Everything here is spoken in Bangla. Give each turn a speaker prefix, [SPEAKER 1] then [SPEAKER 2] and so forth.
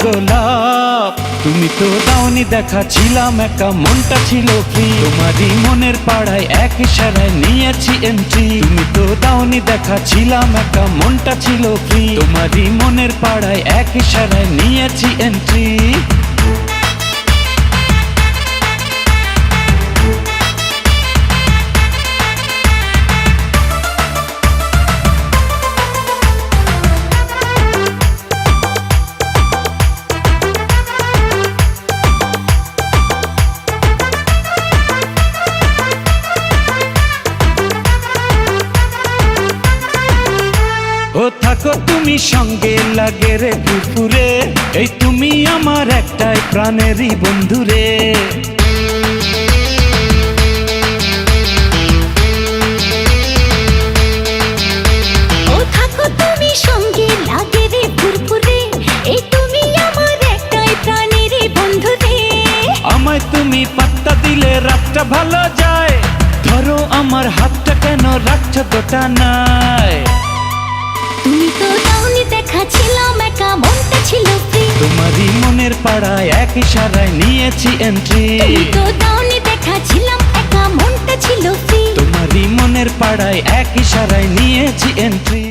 [SPEAKER 1] গোলাপ। তুমি তো দাওনি দেখা, ছিলাম একা, মনটা ছিল ফ্রি। তোমারই মনের পাড়ায় এক ইশারায় নিয়েছি এন্ট্রি। তুমি তো দাওনি দেখা, ছিলাম একা, মনটা ছিল ফ্রি। তোমারই মনের পাড়ায় এক ইশারায় নিয়েছি এন্ট্রি। ও থাকো তুমি সঙ্গে, লাগে রে ফুরফুরে। এই তুমি আমার একটাই প্রাণেরই বন্ধুরে।
[SPEAKER 2] ও থাকো তুমি সঙ্গে, লাগে রে ফুরফুরে। এই তুমি আমার একটাই প্রাণেরই বন্ধুরে।
[SPEAKER 1] আমায় তুমি পাত্তা দিলে রাতটা ভালো যায়। ধরো আমার হাতটা, কেন রাখছো গোটা নাই?
[SPEAKER 2] তুমি তো দাওনি দেখা, ছিলাম একা, মনটা ছিল ফ্রি।
[SPEAKER 1] তোমারই মনের পাড়ায় এক ইশারায় নিয়েছি এন্ট্রি।
[SPEAKER 2] তুমি তো দাওনি দেখা, ছিলাম একা, মনটা ছিল ফ্রি।
[SPEAKER 1] তোমারই মনের পাড়ায় এক ইশারায় নিয়েছি এন্ট্রি।